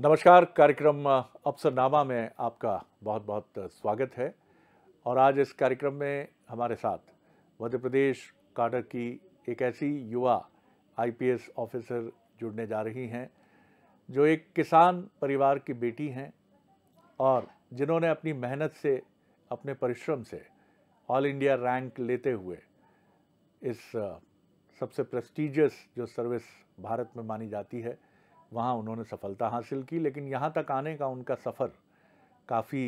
नमस्कार। कार्यक्रम अफसरनामा में आपका बहुत बहुत स्वागत है। और आज इस कार्यक्रम में हमारे साथ मध्य प्रदेश काडर की एक ऐसी युवा आईपीएस ऑफिसर जुड़ने जा रही हैं जो एक किसान परिवार की बेटी हैं और जिन्होंने अपनी मेहनत से, अपने परिश्रम से ऑल इंडिया रैंक लेते हुए इस सबसे प्रेस्टीजियस जो सर्विस भारत में मानी जाती है वहाँ उन्होंने सफलता हासिल की। लेकिन यहाँ तक आने का उनका सफ़र काफ़ी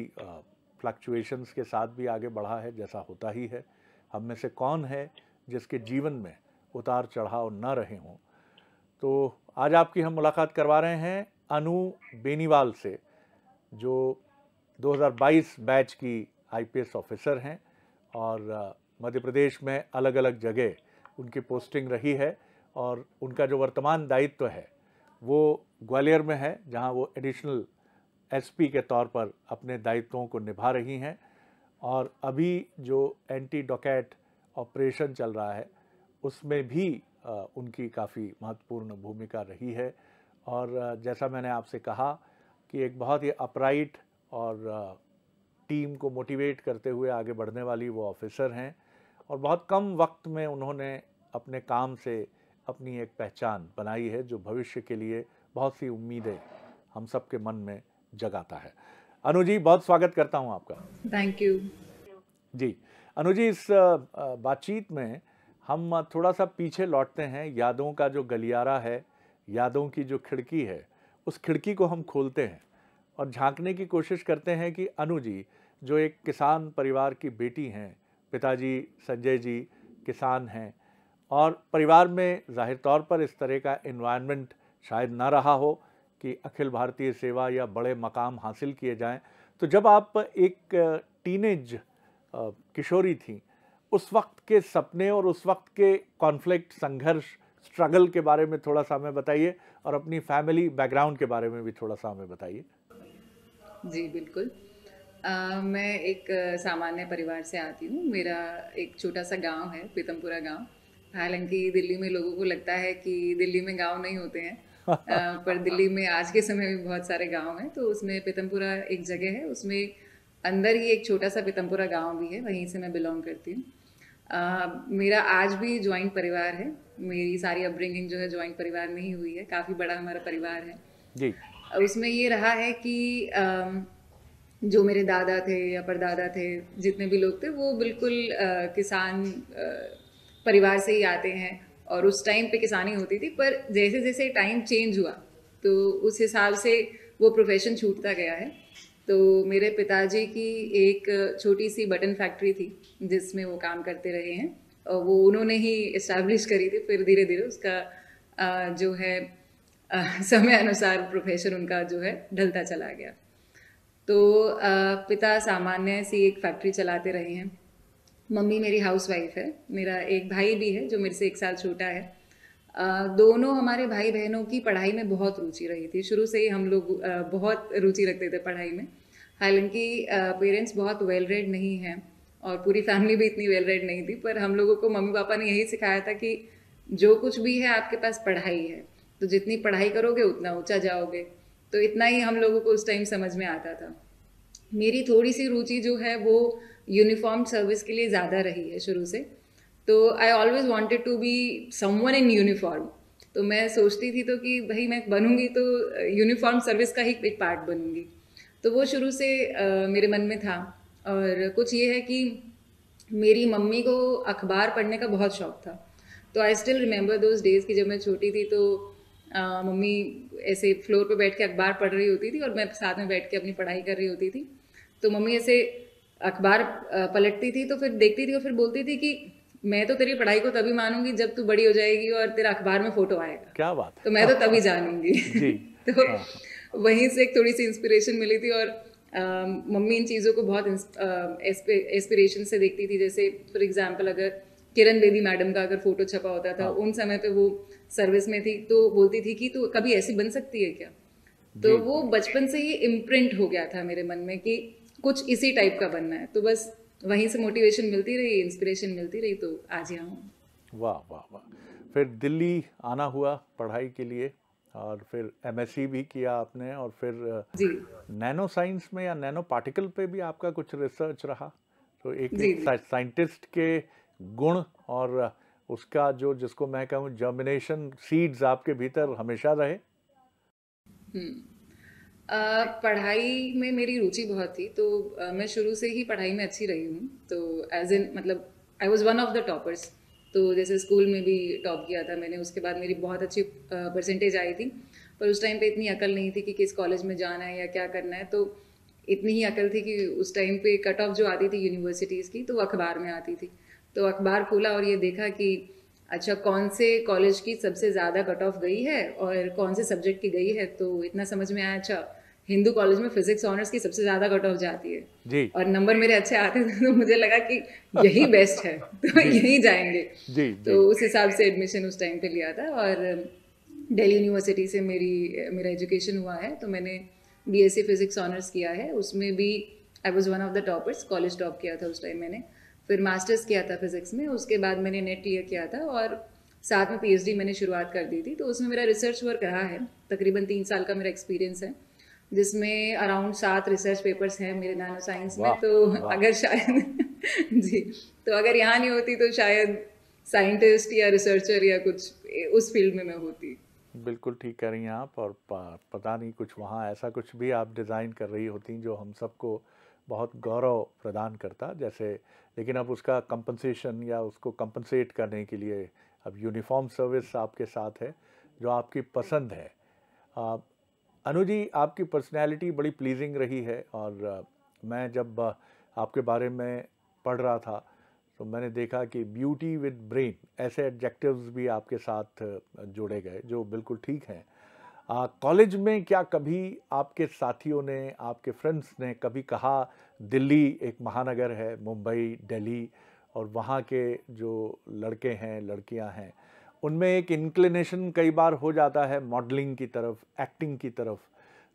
फ्लक्चुएशंस के साथ भी आगे बढ़ा है, जैसा होता ही है। हम में से कौन है जिसके जीवन में उतार चढ़ाव न रहे हों। तो आज आपकी हम मुलाकात करवा रहे हैं अनु बेनीवाल से, जो 2022 बैच की आईपीएस ऑफिसर हैं और मध्य प्रदेश में अलग अलग जगह उनकी पोस्टिंग रही है। और उनका जो वर्तमान दायित्व है वो ग्वालियर में है, जहां वो एडिशनल एसपी के तौर पर अपने दायित्वों को निभा रही हैं। और अभी जो एंटी डकैत ऑपरेशन चल रहा है उसमें भी उनकी काफ़ी महत्वपूर्ण भूमिका रही है। और जैसा मैंने आपसे कहा कि एक बहुत ही अपराइट और टीम को मोटिवेट करते हुए आगे बढ़ने वाली वो ऑफिसर हैं। और बहुत कम वक्त में उन्होंने अपने काम से अपनी एक पहचान बनाई है जो भविष्य के लिए बहुत सी उम्मीदें हम सबके मन में जगाता है। अनु जी, बहुत स्वागत करता हूं आपका। थैंक यू जी। अनु जी, इस बातचीत में हम थोड़ा सा पीछे लौटते हैं। यादों का जो गलियारा है, यादों की जो खिड़की है, उस खिड़की को हम खोलते हैं और झांकने की कोशिश करते हैं कि अनु जी जो एक किसान परिवार की बेटी हैं, पिताजी संजय जी किसान हैं और परिवार में जाहिर तौर पर इस तरह का एनवायरनमेंट शायद ना रहा हो कि अखिल भारतीय सेवा या बड़े मकाम हासिल किए जाएं। तो जब आप एक टीनेज किशोरी थी, उस वक्त के सपने और उस वक्त के कॉन्फ्लिक्ट, संघर्ष, स्ट्रगल के बारे में थोड़ा सा हमें बताइए और अपनी फैमिली बैकग्राउंड के बारे में भी थोड़ा सा हमें बताइए। जी बिल्कुल। मैं एक सामान्य परिवार से आती हूँ। मेरा एक छोटा सा गांव है, पीतमपुरा गांव। हालांकि दिल्ली में लोगों को लगता है कि दिल्ली में गांव नहीं होते हैं, पर दिल्ली में आज के समय में बहुत सारे गांव हैं। तो उसमें पीतमपुरा एक जगह है, उसमें अंदर ही एक छोटा सा पीतमपुरा गांव भी है, वहीं से मैं बिलोंग करती हूँ। मेरा आज भी जॉइंट परिवार है। मेरी सारी अपब्रिंगिंग जो है जॉइंट परिवार में ही हुई है। काफ़ी बड़ा हमारा परिवार है जी। उसमें ये रहा है कि जो मेरे दादा थे या परदादा थे, जितने भी लोग थे, वो बिल्कुल किसान परिवार से ही आते हैं। और उस टाइम पे किसानी होती थी, पर जैसे जैसे टाइम चेंज हुआ तो उस हिसाब से वो प्रोफेशन छूटता गया है। तो मेरे पिताजी की एक छोटी सी बटन फैक्ट्री थी जिसमें वो काम करते रहे हैं, और वो उन्होंने ही इस्टेब्लिश करी थी। फिर धीरे धीरे उसका जो है समय अनुसार प्रोफेशन उनका जो है ढलता चला गया। तो पिता सामान्य सी एक फैक्ट्री चलाते रहे हैं। मम्मी मेरी हाउसवाइफ है। मेरा एक भाई भी है जो मेरे से 1 साल छोटा है। दोनों हमारे भाई बहनों की पढ़ाई में बहुत रुचि रही थी। शुरू से ही हम लोग बहुत रुचि रखते थे पढ़ाई में। हालांकि पेरेंट्स बहुत वेल रेड नहीं हैं और पूरी फैमिली भी इतनी वेल रेड नहीं थी, पर हम लोगों को मम्मी पापा ने यही सिखाया था कि जो कुछ भी है आपके पास पढ़ाई है, तो जितनी पढ़ाई करोगे उतना ऊंचा जाओगे। तो इतना ही हम लोगों को उस टाइम समझ में आता था। मेरी थोड़ी सी रुचि जो है वो यूनिफॉर्म सर्विस के लिए ज़्यादा रही है शुरू से। तो I always wanted to be someone in uniform. तो मैं सोचती थी तो कि भाई मैं बनूंगी तो यूनिफॉर्म सर्विस का ही एक पार्ट बनूंगी। तो वो शुरू से मेरे मन में था। और कुछ ये है कि मेरी मम्मी को अखबार पढ़ने का बहुत शौक था। तो I still remember those days कि जब मैं छोटी थी तो मम्मी ऐसे फ्लोर पे बैठ के अखबार पढ़ रही होती थी और मैं साथ में बैठ के अपनी पढ़ाई कर रही होती थी। तो मम्मी ऐसे अखबार पलटती थी तो फिर देखती थी और फिर बोलती थी कि मैं तो तेरी पढ़ाई को तभी मानूंगी जब तू बड़ी हो जाएगी और तेरा अखबार में फोटो आएगा। क्या बात है। तो मैं तो तभी जानूंगी। जी। तो वहीं से एक थोड़ी सी इंस्पिरेशन मिली थी। और मम्मी इन चीज़ों को बहुत एस्पिरेशन से देखती थी। जैसे फॉर एग्जाम्पल अगर किरण बेदी मैडम का अगर फोटो छपा होता था, उन समय पे वो सर्विस में थी, तो बोलती थी कि तू कभी ऐसी बन सकती है क्या। तो वो बचपन से ही इम्प्रिंट हो गया था मेरे मन में कि कुछ इसी टाइप का बनना है। तो बस वहीं से मोटिवेशन मिलती रही, इंस्पिरेशन मिलती रही, तो आज यहाँ हूँ। वाह वाह वाह। फिर दिल्ली आना हुआ पढ़ाई के लिए और फिर एमएससी भी किया आपने, और फिर जी नैनो साइंस में या नैनो पार्टिकल पे भी आपका कुछ रिसर्च रहा। तो एक जी एक जी। साइंटिस्ट के गुण और उसका जो, जिसको मैं कहूँ जर्मिनेशन सीड्स, आपके भीतर हमेशा रहे। पढ़ाई में मेरी रुचि बहुत थी, तो मैं शुरू से ही पढ़ाई में अच्छी रही हूँ। तो एज इन मतलब I was one of the toppers. तो जैसे स्कूल में भी टॉप किया था मैंने, उसके बाद मेरी बहुत अच्छी परसेंटेज आई थी। पर उस टाइम पे इतनी अकल नहीं थी कि किस कॉलेज में जाना है या क्या करना है। तो इतनी ही अकल थी कि उस टाइम पे कट ऑफ जो आती थी यूनिवर्सिटीज़ की, तो वो अखबार में आती थी। तो अखबार खोला और ये देखा कि अच्छा कौन से कॉलेज की सबसे ज़्यादा कट ऑफ गई है और कौन से सब्जेक्ट की गई है। तो इतना समझ में आया, अच्छा हिंदू कॉलेज में फिजिक्स ऑनर्स की सबसे ज़्यादा कट ऑफ जाती है जी और नंबर मेरे अच्छे आते थे। तो मुझे लगा कि यही बेस्ट है, तो जी यहीं जाएंगे। जी तो जी उस हिसाब से एडमिशन उस टाइम पे लिया था। और दिल्ली यूनिवर्सिटी से मेरा एजुकेशन हुआ है। तो मैंने बीएससी फिजिक्स ऑनर्स किया है, उसमें भी I was one of the toppers, college top किया था उस टाइम मैंने। फिर मास्टर्स किया था फिजिक्स में, उसके बाद मैंने नेट क्लियर किया था और साथ में पीएचडी मैंने शुरुआत कर दी थी। तो उसमें मेरा रिसर्च वर्क रहा है, तकरीबन 3 साल का मेरा एक्सपीरियंस है, जिसमें अराउंड 7 रिसर्च पेपर्स हैं मेरे नैनो साइंस में। वाह तो वाह। अगर शायद जी, तो अगर यहाँ नहीं होती तो शायद साइंटिस्ट या रिसर्चर या कुछ उस फील्ड में मैं होती। बिल्कुल ठीक कह रही हैं आप, और पता नहीं कुछ वहाँ ऐसा कुछ भी आप डिज़ाइन कर रही होती जो हम सबको बहुत गौरव प्रदान करता जैसे। लेकिन अब उसका कंपनसेशन या उसको कंपनसेट करने के लिए अब यूनिफॉर्म सर्विस आपके साथ है, जो आपकी पसंद है। आ, अनु जी, आपकी पर्सनैलिटी बड़ी प्लीजिंग रही है, और मैं जब आपके बारे में पढ़ रहा था तो मैंने देखा कि ब्यूटी विद ब्रेन, ऐसे एडजेक्टिव्स भी आपके साथ जोड़े गए जो बिल्कुल ठीक हैं। कॉलेज में क्या कभी आपके साथियों ने, आपके फ्रेंड्स ने कभी कहा दिल्ली एक महानगर है, मुंबई, दिल्ली, और वहाँ के जो लड़के हैं, लड़कियाँ हैं, उनमें एक इंक्लिनेशन कई बार हो जाता है मॉडलिंग की तरफ, एक्टिंग की तरफ।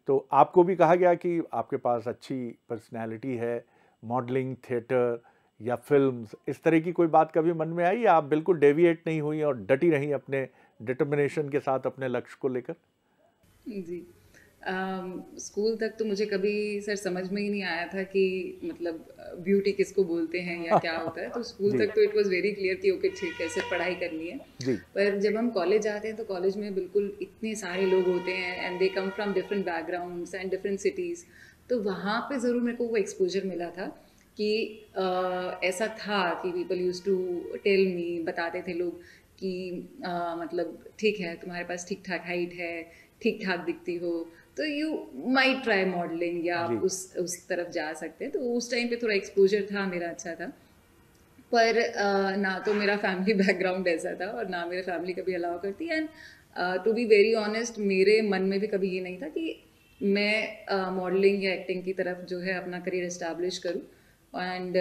तो आपको भी कहा गया कि आपके पास अच्छी पर्सनैलिटी है, मॉडलिंग, थिएटर या फिल्म्स, इस तरह की कोई बात कभी मन में आई, या आप बिल्कुल डेविएट नहीं हुई और डटी रही अपने डिटर्मिनेशन के साथ अपने लक्ष्य को लेकर? जी। स्कूल तक तो मुझे कभी सर समझ में ही नहीं आया था कि मतलब ब्यूटी किसको बोलते हैं या क्या होता है। तो स्कूल जी तक तो इट वाज वेरी क्लियर कि ओके ठीक है, सिर्फ पढ़ाई करनी है। जी पर जब हम कॉलेज जाते हैं तो कॉलेज में बिल्कुल इतने सारे लोग होते हैं and they come from different backgrounds and different cities. तो वहाँ पे ज़रूर मेरे को वो एक्सपोजर मिला था कि ऐसा था कि people use to tell me, बताते थे लोग कि मतलब ठीक है तुम्हारे पास ठीक ठाक हाइट है, ठीक ठाक दिखती हो, तो यू माइट ट्राई मॉडलिंग या जी आप उस तरफ जा सकते हैं। तो उस टाइम पे थोड़ा एक्सपोजर था मेरा, अच्छा था। पर ना तो मेरा फैमिली बैकग्राउंड ऐसा था और ना मेरे फैमिली कभी अलाउ करती। And to be very honest, मेरे मन में भी कभी ये नहीं था कि मैं मॉडलिंग या एक्टिंग की तरफ जो है अपना करियर इस्टेब्लिश करूँ। एंड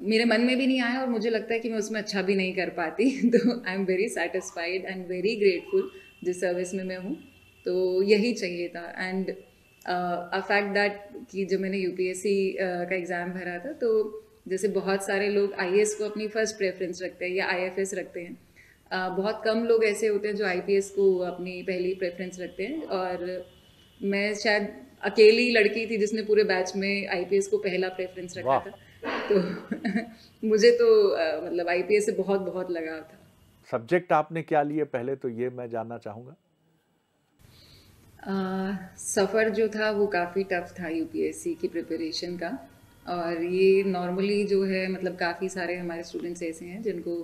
मेरे मन में भी नहीं आया और मुझे लगता है कि मैं उसमें अच्छा भी नहीं कर पाती। तो I am very satisfied and very grateful जिस सर्विस में मैं हूँ। तो यही चाहिए था। एंड अ फैक्ट दैट कि जब मैंने यूपीएससी का एग्ज़ाम भरा था, तो जैसे बहुत सारे लोग आईएएस को अपनी फर्स्ट प्रेफरेंस रखते हैं या आईएफएस रखते हैं, बहुत कम लोग ऐसे होते हैं जो आईपीएस को अपनी पहली प्रेफरेंस रखते हैं। और मैं शायद अकेली लड़की थी जिसने पूरे बैच में आईपीएस को पहला प्रेफरेंस रखा वाह। था। तो मुझे तो मतलब आईपीएस से बहुत बहुत लगाव था। सब्जेक्ट आपने क्या लिए पहले, तो ये मैं जानना चाहूँगा। सफ़र जो था वो काफ़ी टफ था यूपीएससी की प्रिपरेशन का। और ये नॉर्मली जो है मतलब काफ़ी सारे हमारे स्टूडेंट्स ऐसे हैं जिनको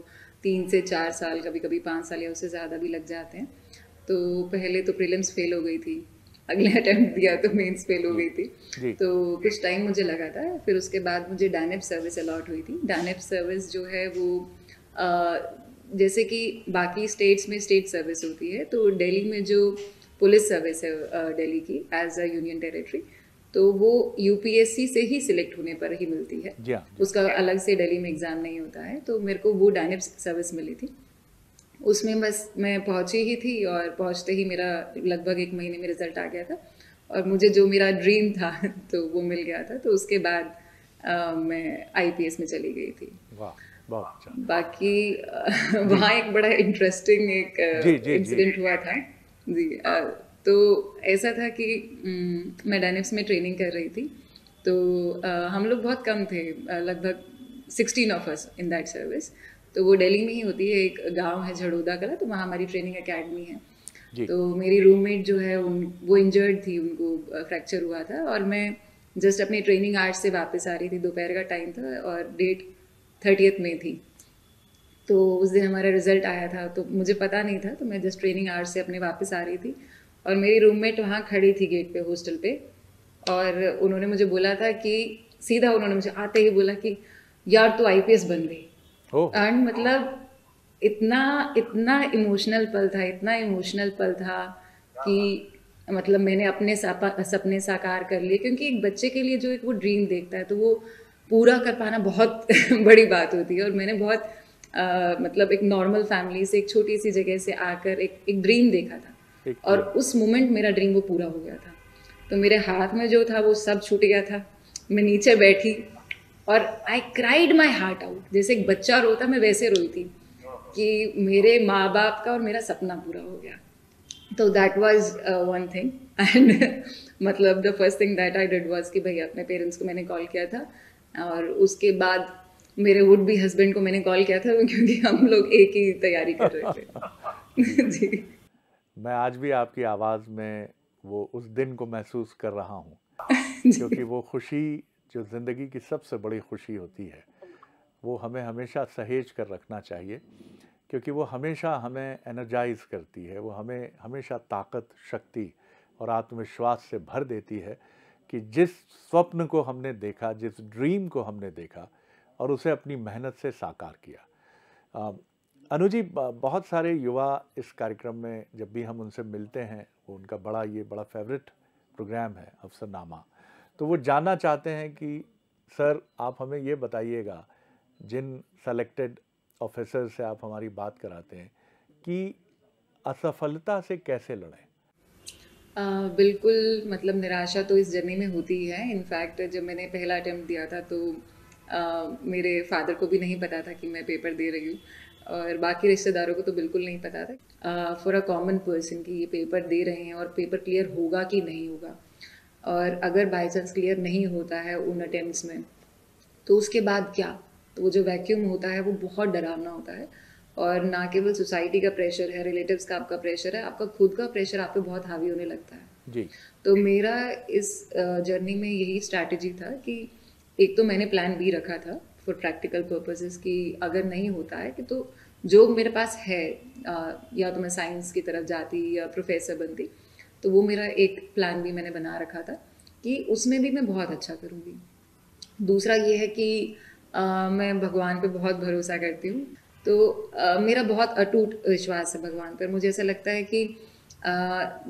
3 से 4 साल, कभी कभी 5 साल या उससे ज़्यादा भी लग जाते हैं। तो पहले तो प्रीलिम्स फेल हो गई थी, अगले अटेम्प्ट दिया तो मेंस फेल हो जी गई थी। जी तो कुछ टाइम मुझे लगा था। फिर उसके बाद मुझे डायनेप सर्विस अलॉट हुई थी। डायनेप सर्विस जो है वो जैसे कि बाकी स्टेट्स में स्टेट सर्विस होती है, तो दिल्ली में जो पुलिस सर्विस है दिल्ली की एज अ यूनियन टेरिटरी, तो वो यूपीएससी से ही सिलेक्ट होने पर ही मिलती है। जी हाँ जी। उसका अलग से दिल्ली में एग्ज़ाम नहीं होता है। तो मेरे को वो डायनेप सर्विस मिली थी। उसमें बस मैं पहुंची ही थी और पहुंचते ही मेरा लगभग 1 महीने में रिजल्ट आ गया था और मुझे जो मेरा ड्रीम था तो वो मिल गया था। तो उसके बाद मैं आईपीएस में चली गई थी। वाह, बहुत अच्छा। बाकी जी वहाँ एक बड़ा इंटरेस्टिंग एक जी जी जी इंसिडेंट हुआ था जी तो ऐसा था कि मैं डायनेमिक्स में ट्रेनिंग कर रही थी, तो हम लोग बहुत कम थे, लगभग 16 of us in that service. तो वो दिल्ली में ही होती है, एक गांव है झड़ोदा कला, तो वहाँ हमारी ट्रेनिंग एकेडमी है। जी। तो मेरी रूममेट जो है वो इंजर्ड थी, उनको फ्रैक्चर हुआ था, और मैं जस्ट अपनी ट्रेनिंग आवर्स से वापस आ रही थी, दोपहर का टाइम था और डेट 30th में थी। तो उस दिन हमारा रिजल्ट आया था, तो मुझे पता नहीं था, तो मैं जस्ट ट्रेनिंग आवर्स से अपने वापस आ रही थी, और मेरी रूममेट वहाँ खड़ी थी गेट पे हॉस्टल पे, और उन्होंने मुझे बोला था कि सीधा उन्होंने मुझे आते ही बोला कि यार तू आईपीएस बन गई। ओह। एंड मतलब इतना इतना इमोशनल पल था, इतना इमोशनल पल था कि मतलब मैंने अपने सपने साकार कर लिए, क्योंकि एक बच्चे के लिए जो एक वो ड्रीम देखता है तो वो पूरा कर पाना बहुत बड़ी बात होती है। और मैंने बहुत मतलब एक नॉर्मल फैमिली से, एक छोटी सी जगह से आकर एक ड्रीम देखा था, एक और ड्रीम। उस मोमेंट मेरा ड्रीम वो पूरा हो गया था। तो मेरे हाथ में जो था वो सब छूट गया था, मैं नीचे बैठी और I cried my heart out, जैसे एक बच्चा रोता मैं वैसे रोई थी कि मेरे माँ बाप का और मेरा सपना पूरा हो गया। तो that was one thing and मतलब the first thing that I did was कि भाई अपने पेरेंट्स को मैंने कॉल किया था, और उसके बाद मेरे वुड बी हस्बैंड को मैंने कॉल किया था, क्योंकि हम लोग एक ही तैयारी कर रहे जी। थे। जी मैं आज भी आपकी आवाज़ में वो उस दिन को महसूस कर रहा हूँ, क्योंकि जी वो खुशी जो ज़िंदगी की सबसे बड़ी खुशी होती है, वो हमें हमेशा सहेज कर रखना चाहिए, क्योंकि वो हमेशा हमें एनर्जाइज करती है, वो हमें हमेशा ताकत, शक्ति और आत्मविश्वास से भर देती है कि जिस स्वप्न को हमने देखा, जिस ड्रीम को हमने देखा और उसे अपनी मेहनत से साकार किया। अ, अनु जी, बहुत सारे युवा इस कार्यक्रम में जब भी हम उनसे मिलते हैं, वो उनका बड़ा फेवरेट प्रोग्राम है अफसरनामा। तो वो जानना चाहते हैं कि सर आप हमें ये बताइएगा, जिन सेलेक्टेड ऑफिसर से आप हमारी बात कराते हैं, कि असफलता से कैसे लड़ें। बिल्कुल, मतलब निराशा तो इस जर्नी में होती ही है। इनफैक्ट जब मैंने पहला अटेम्प्ट दिया था तो मेरे फादर को भी नहीं पता था कि मैं पेपर दे रही हूँ, और बाकी रिश्तेदारों को तो बिल्कुल नहीं पता था। फॉर अ कॉमन पर्सन कि ये पेपर दे रहे हैं और पेपर क्लियर होगा कि नहीं होगा, और अगर बाई चांस क्लियर नहीं होता है उन अटेम्प्ट्स में, तो उसके बाद क्या? तो वो जो वैक्यूम होता है वो बहुत डरावना होता है, और ना केवल सोसाइटी का प्रेशर है, रिलेटिव्स का आपका प्रेशर है, आपका खुद का प्रेशर आप पे बहुत हावी होने लगता है। जी। तो मेरा इस जर्नी में यही स्ट्रैटेजी था कि एक तो मैंने प्लान बी रखा था फॉर प्रैक्टिकल पर्पसेस कि अगर नहीं होता है कि तो जो मेरे पास है, या तो मैं साइंस की तरफ जाती या प्रोफेसर बनती, तो वो मेरा एक प्लान बी मैंने बना रखा था कि उसमें भी मैं बहुत अच्छा करूँगी। दूसरा ये है कि मैं भगवान पे बहुत भरोसा करती हूँ, तो मेरा बहुत अटूट विश्वास है भगवान पर। मुझे ऐसा लगता है कि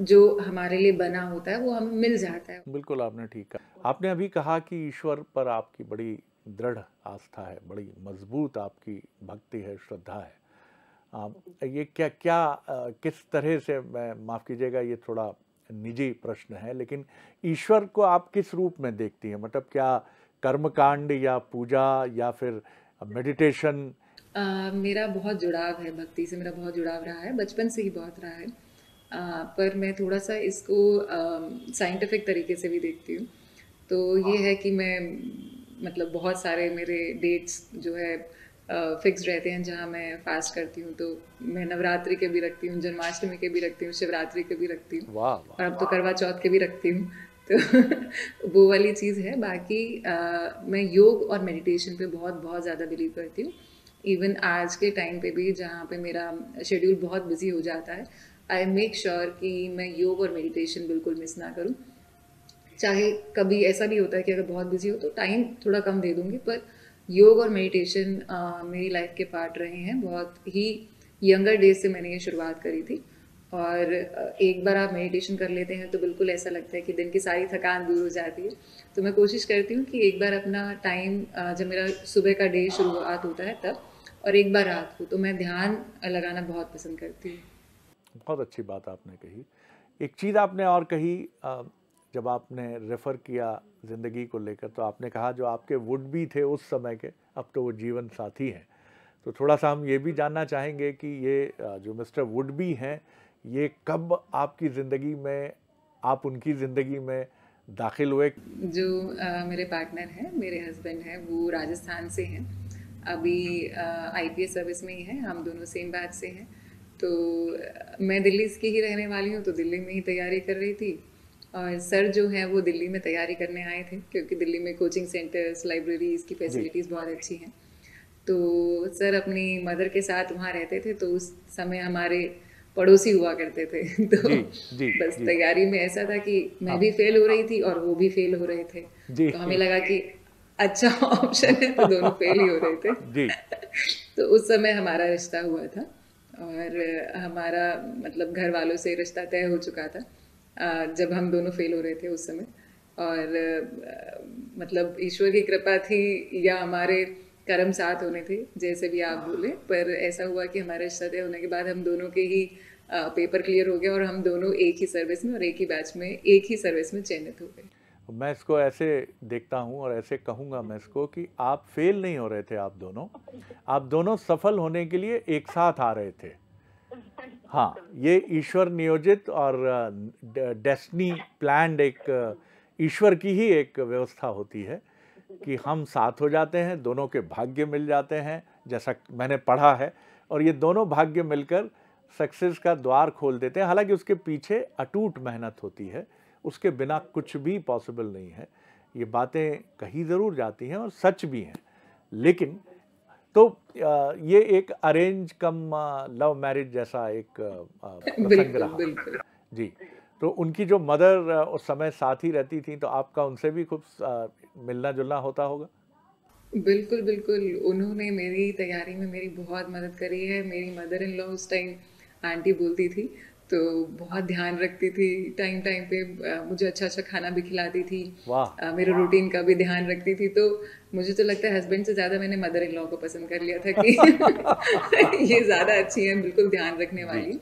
जो हमारे लिए बना होता है वो हमें मिल जाता है। बिल्कुल, आपने ठीक कहा। आपने अभी कहा कि ईश्वर पर आपकी बड़ी दृढ़ आस्था है, बड़ी मजबूत आपकी भक्ति है, श्रद्धा है। ये क्या क्या किस तरह से, मैं माफ़ कीजिएगा ये थोड़ा निजी प्रश्न है, लेकिन ईश्वर को आप किस रूप में देखती हैं? मतलब क्या कर्मकांड या पूजा या फिर मेडिटेशन? मेरा बहुत जुड़ाव है भक्ति से, मेरा बहुत जुड़ाव रहा है, बचपन से ही बहुत रहा है। पर मैं थोड़ा सा इसको साइंटिफिक तरीके से भी देखती हूँ। तो ये है कि मैं मतलब बहुत सारे मेरे डेट्स जो है फिक्स रहते हैं जहाँ मैं फास्ट करती हूँ। तो मैं नवरात्रि के भी रखती हूँ, जन्माष्टमी के भी रखती हूँ, शिवरात्रि के भी रखती हूँ, वाह और वाह। अब तो करवा चौथ के भी रखती हूँ। तो वो वाली चीज़ है। बाकी मैं योग और मेडिटेशन पे बहुत बहुत ज़्यादा बिलीव करती हूँ। इवन आज के टाइम पे भी जहाँ पे मेरा शेड्यूल बहुत बिजी हो जाता है, आई मेक श्योर कि मैं योग और मेडिटेशन बिल्कुल मिस ना करूँ। चाहे कभी ऐसा भी होता है कि अगर बहुत बिजी हो तो टाइम थोड़ा कम दे दूंगी, पर योग और मेडिटेशन मेरी लाइफ के पार्ट रहे हैं। बहुत ही यंगर डेज से मैंने ये शुरुआत करी थी, और एक बार आप मेडिटेशन कर लेते हैं तो बिल्कुल ऐसा लगता है कि दिन की सारी थकान दूर हो जाती है। तो मैं कोशिश करती हूँ कि एक बार अपना टाइम, जब मेरा सुबह का डे शुरुआत होता है तब, और एक बार रात को, तो मैं ध्यान लगाना बहुत पसंद करती हूँ। बहुत अच्छी बात आपने कही। एक चीज़ आपने और कही, जब आपने रेफ़र किया ज़िंदगी को लेकर, तो आपने कहा जो आपके वुड बी थे उस समय के, अब तो वो जीवन साथी हैं। तो थोड़ा सा हम ये भी जानना चाहेंगे कि ये जो मिस्टर वुड बी हैं, ये कब आपकी ज़िंदगी में, आप उनकी ज़िंदगी में दाखिल हुए? जो मेरे पार्टनर हैं, मेरे हस्बैंड हैं, वो राजस्थान से हैं। अभी आईपीएस सर्विस में ही हैं, हम दोनों सेम बैच से हैं। तो मैं दिल्ली की ही रहने वाली हूँ, तो दिल्ली में ही तैयारी कर रही थी। और सर जो हैं वो दिल्ली में तैयारी करने आए थे, क्योंकि दिल्ली में कोचिंग सेंटर्स, लाइब्रेरीज़ की फैसिलिटीज़ बहुत अच्छी हैं। तो सर अपनी मदर के साथ वहाँ रहते थे, तो उस समय हमारे पड़ोसी हुआ करते थे। तो जी जी बस जी। तैयारी में ऐसा था कि मैं हाँ। भी फेल हो रही थी और वो भी फेल हो रहे थे। जी तो हमें लगा कि अच्छा ऑप्शन है, तो दोनों फेल ही हो रहे थे। जी तो उस समय हमारा रिश्ता हुआ था, और हमारा मतलब घर वालों से रिश्ता तय हो चुका था जब हम दोनों फेल हो रहे थे उस समय। और मतलब ईश्वर की कृपा थी या हमारे कर्म साथ होने थे, जैसे भी आप बोले, पर ऐसा हुआ कि हमारा रिश्ता तय होने के बाद हम दोनों के ही पेपर क्लियर हो गया और हम दोनों एक ही सर्विस में और एक ही बैच में एक ही सर्विस में चयनित हो गए। मैं इसको ऐसे देखता हूँ और ऐसे कहूँगा मैं इसको कि आप फेल नहीं हो रहे थे, आप दोनों सफल होने के लिए एक साथ आ रहे थे। हाँ, ये ईश्वर नियोजित और डेस्टिनी प्लान्ड एक ईश्वर की ही एक व्यवस्था होती है कि हम साथ हो जाते हैं, दोनों के भाग्य मिल जाते हैं, जैसा मैंने पढ़ा है, और ये दोनों भाग्य मिलकर सक्सेस का द्वार खोल देते हैं। हालांकि उसके पीछे अटूट मेहनत होती है, उसके बिना कुछ भी पॉसिबल नहीं है। ये बातें कही ज़रूर जाती हैं और सच भी हैं, लेकिन तो ये एक अरेंज कम लव मैरिज जैसा एक प्रसंग बिल्कुल रहा। बिल्कुल। जी, तो उनकी जो मदर उस समय साथ ही रहती थी, तो आपका उनसे भी खूब मिलना जुलना होता होगा? बिल्कुल, बिल्कुल। उन्होंने मेरी तैयारी में मेरी बहुत मदद करी है। मेरी मदर इन लॉ उस टाइम आंटी बोलती थी, तो बहुत ध्यान रखती थी। टाइम टाइम पे मुझे अच्छा-अच्छा खाना भी खिलाती थी। वाह मेरे रूटीन का भी ध्यान रखती थी। तो मुझे तो लगता है हस्बैंड से ज़्यादा मैंने मदर इन लॉ को पसंद कर लिया था कि ये ज़्यादा अच्छी हैं, बिल्कुल ध्यान रखने जी वाली।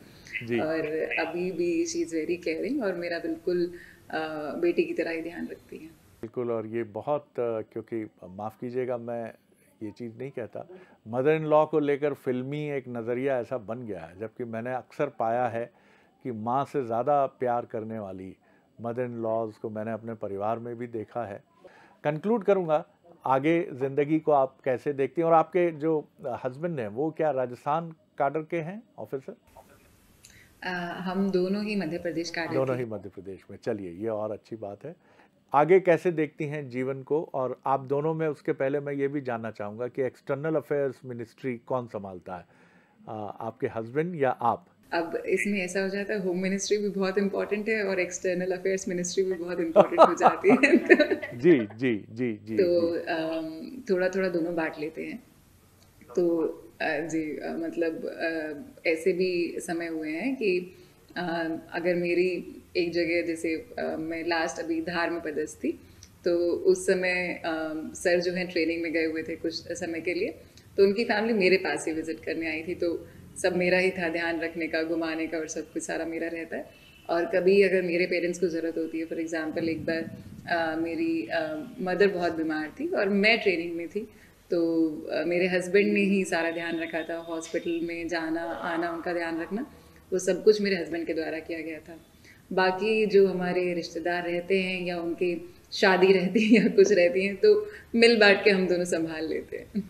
जी। और अभी भी शी इज़ वेरी केयरिंग और मेरा बिल्कुल बेटी की तरह ही ध्यान रखती हैं। बिल्कुल, और ये बहुत क्योंकि माफ़ कीजिएगा, मैं ये चीज़ नहीं कहता, मदर इन लॉ को लेकर फ़िल्मी एक नज़रिया ऐसा बन गया है, जबकि मैंने अक्सर पाया है कि माँ से ज़्यादा प्यार करने वाली मदर इन लॉज़ को मैंने अपने परिवार में भी देखा है। कंक्लूड करूँगा, आगे ज़िंदगी को आप कैसे देखती हैं? और आपके जो हस्बैंड हैं, वो क्या राजस्थान कैडर के हैं, ऑफिसर? हम दोनों ही मध्य प्रदेश कैडर दोनों के। ही मध्य प्रदेश में। चलिए, ये और अच्छी बात है। आगे कैसे देखती हैं जीवन को, और आप दोनों में, उसके पहले मैं ये भी जानना चाहूँगा कि एक्सटर्नल अफेयर्स मिनिस्ट्री कौन संभालता है, आपके हस्बैंड या आप? अब इसमें ऐसा हो जाता है, होम मिनिस्ट्री भी बहुत इंपॉर्टेंट है और एक्सटर्नल अफेयर्स मिनिस्ट्री भी बहुत इंपॉर्टेंट हो जाती है। जी जी जी जी तो जी। थोड़ा थोड़ा दोनों बांट लेते हैं। तो जी मतलब ऐसे भी समय हुए हैं कि अगर मेरी एक जगह, जैसे मैं लास्ट अभी धार में पदस्थ थी, तो उस समय सर जो है ट्रेनिंग में गए हुए थे कुछ समय के लिए, तो उनकी फैमिली मेरे पास ही विजिट करने आई थी। तो सब मेरा ही था, ध्यान रखने का, घुमाने का, और सब कुछ सारा मेरा रहता है। और कभी अगर मेरे पेरेंट्स को ज़रूरत होती है, फॉर एग्जांपल एक बार मेरी मदर बहुत बीमार थी और मैं ट्रेनिंग में थी, तो मेरे हस्बैंड ने ही सारा ध्यान रखा था, हॉस्पिटल में जाना आना, उनका ध्यान रखना, वो सब कुछ मेरे हस्बैंड के द्वारा किया गया था। बाकी जो हमारे रिश्तेदार रहते हैं या उनकी शादी रहती है या कुछ रहती हैं, तो मिल बांट के हम दोनों संभाल लेते हैं।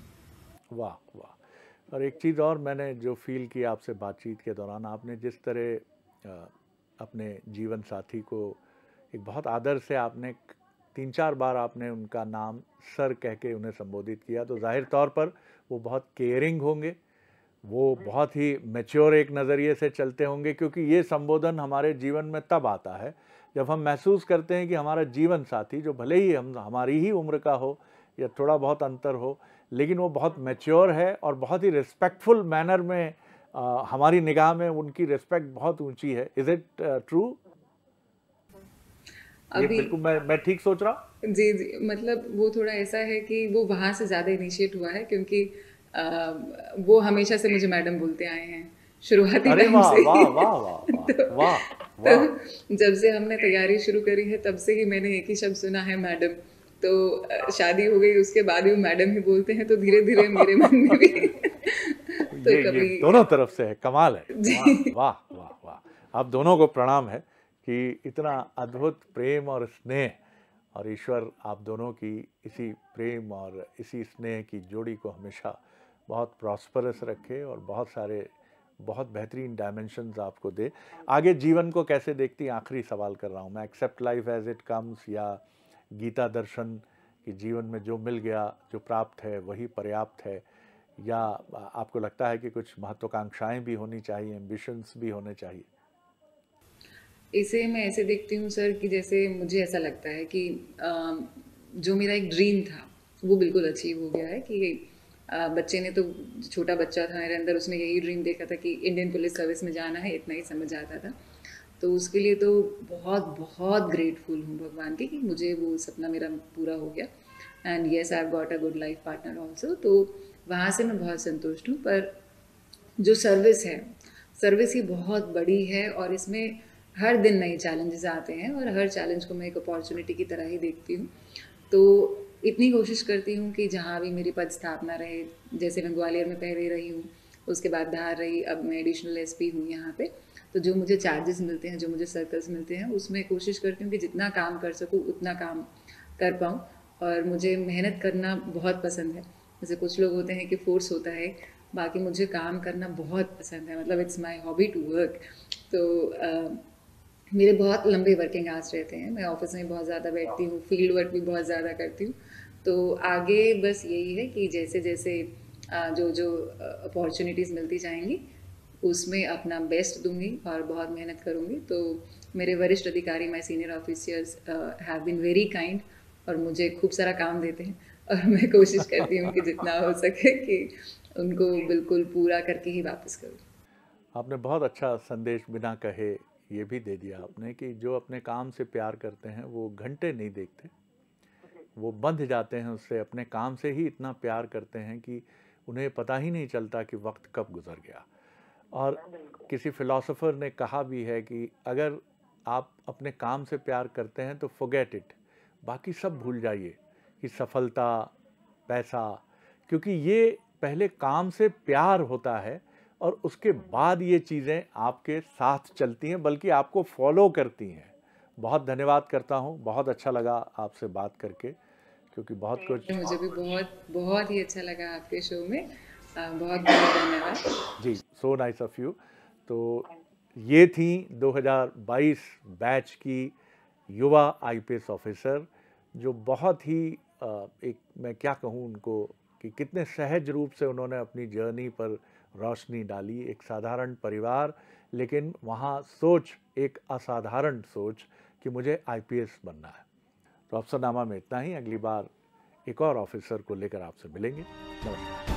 वाह वाह। और एक चीज़ और मैंने जो फील की आपसे बातचीत के दौरान, आपने जिस तरह अपने जीवन साथी को एक बहुत आदर से, आपने 3-4 बार आपने उनका नाम सर कह के उन्हें संबोधित किया, तो जाहिर तौर पर वो बहुत केयरिंग होंगे, वो बहुत ही मैच्योर एक नज़रिए से चलते होंगे, क्योंकि ये संबोधन हमारे जीवन में तब आता है जब हम महसूस करते हैं कि हमारा जीवन साथी, जो भले ही हम हमारी ही उम्र का हो या थोड़ा बहुत अंतर हो, लेकिन वो बहुत मैच्योर है और बहुत ही रिस्पेक्टफुल मैनर में, हमारी निगाह में उनकी रिस्पेक्ट बहुत ऊंची है। Is it true? ये अभी बिल्कुल मैं ठीक सोच रहा हूँ? जी जी, मतलब वो थोड़ा ऐसा है कि वो वहाँ से ज़्यादा इनिशिएट हुआ है, क्योंकि वो हमेशा से मुझे मैडम बोलते आए हैं शुरुआती अरे टाइम वाह से वाह ही। वाह वाह तो, वाह वाह वाह। जब से हमने तैयारी शुरू करी है, तब से ही मैंने एक ही शब्द सुना है, मैडम। तो शादी हो गई, उसके बाद भी मैडम ही बोलते हैं, तो धीरे धीरे मेरे मन में भी तो ये कभी दोनों तरफ से है, कमाल है, कमाल। जी वाह वाह वाह। आप दोनों को प्रणाम है कि इतना अद्भुत प्रेम और स्नेह, और ईश्वर आप दोनों की इसी प्रेम और इसी स्नेह की जोड़ी को हमेशा बहुत प्रॉस्परस रखे और बहुत बेहतरीन डायमेंशंस आपको दे। आगे जीवन को कैसे देखती हैं, आखिरी सवाल कर रहा हूँ मैं, accept life as it comes, या गीता दर्शन कि जीवन में जो मिल गया, जो प्राप्त है वही पर्याप्त है, या आपको लगता है कि कुछ महत्वाकांक्षाएं भी होनी चाहिए, एम्बिशंस भी होने चाहिए? इसे मैं ऐसे देखती हूँ सर कि जैसे मुझे ऐसा लगता है कि जो मेरा एक ड्रीम था वो बिल्कुल अचीव हो गया है कि बच्चे ने तो, छोटा बच्चा था मेरे अंदर, उसने यही ड्रीम देखा था कि इंडियन पुलिस सर्विस में जाना है, इतना ही समझ आता था। तो उसके लिए तो बहुत बहुत ग्रेटफुल हूँ भगवान की कि मुझे वो सपना मेरा पूरा हो गया। And yes, I have got a good life partner also, तो वहाँ से मैं बहुत संतुष्ट हूँ। पर जो सर्विस है, सर्विस ही बहुत बड़ी है और इसमें हर दिन नए चैलेंजेस आते हैं और हर चैलेंज को मैं एक अपॉर्चुनिटी की तरह ही देखती हूँ। तो इतनी कोशिश करती हूँ कि जहाँ भी मेरी पद स्थापना रहे, जैसे मैं ग्वालियर में पहले रही हूँ, उसके बाद धार रही, अब मैं एडिशनल एसपी हूँ यहाँ पे, तो जो मुझे चार्जेस मिलते हैं, जो मुझे सर्कल्स मिलते हैं, उसमें कोशिश करती हूँ कि जितना काम कर सकूँ उतना काम कर पाऊँ। और मुझे मेहनत करना बहुत पसंद है। जैसे कुछ लोग होते हैं कि फोर्स होता है, बाकी मुझे काम करना बहुत पसंद है, मतलब it's my hobby to work. तो मेरे बहुत लंबे वर्किंग आवर्स रहते हैं, मैं ऑफिस में बहुत ज़्यादा बैठती हूँ, फील्ड वर्क भी बहुत ज़्यादा करती हूँ। तो आगे बस यही है कि जैसे जैसे जो जो अपॉर्चुनिटीज़ मिलती जाएंगी उसमें अपना बेस्ट दूंगी और बहुत मेहनत करूंगी। तो मेरे वरिष्ठ अधिकारी, my senior officers have been very kind और मुझे खूब सारा काम देते हैं और मैं कोशिश करती हूँ कि जितना हो सके कि उनको बिल्कुल पूरा करके ही वापस करूँ। आपने बहुत अच्छा संदेश बिना कहे ये भी दे दिया आपने कि जो अपने काम से प्यार करते हैं वो घंटे नहीं देखते, वो बंध जाते हैं उससे, अपने काम से ही इतना प्यार करते हैं कि उन्हें पता ही नहीं चलता कि वक्त कब गुजर गया। और किसी फिलोसोफर ने कहा भी है कि अगर आप अपने काम से प्यार करते हैं तो फॉरगेट इट, बाकी सब भूल जाइए कि सफलता, पैसा, क्योंकि ये पहले काम से प्यार होता है और उसके बाद ये चीज़ें आपके साथ चलती हैं, बल्कि आपको फॉलो करती हैं। बहुत धन्यवाद करता हूँ, बहुत अच्छा लगा आपसे बात करके, क्योंकि बहुत कुछ। मुझे भी बहुत बहुत ही अच्छा लगा आपके शो में। बहुत बहुत धन्यवाद जी, सो नाइस ऑफ यू। तो ये थी 2022 बैच की युवा आईपीएस ऑफिसर, जो बहुत ही एक, मैं क्या कहूँ उनको, कि कितने सहज रूप से उन्होंने अपनी जर्नी पर रोशनी डाली। एक साधारण परिवार, लेकिन वहाँ सोच, एक असाधारण सोच कि मुझे आईपीएस बनना है। तो अफसरनामा में इतना ही, अगली बार एक और ऑफिसर को लेकर आपसे मिलेंगे। नमस्कार।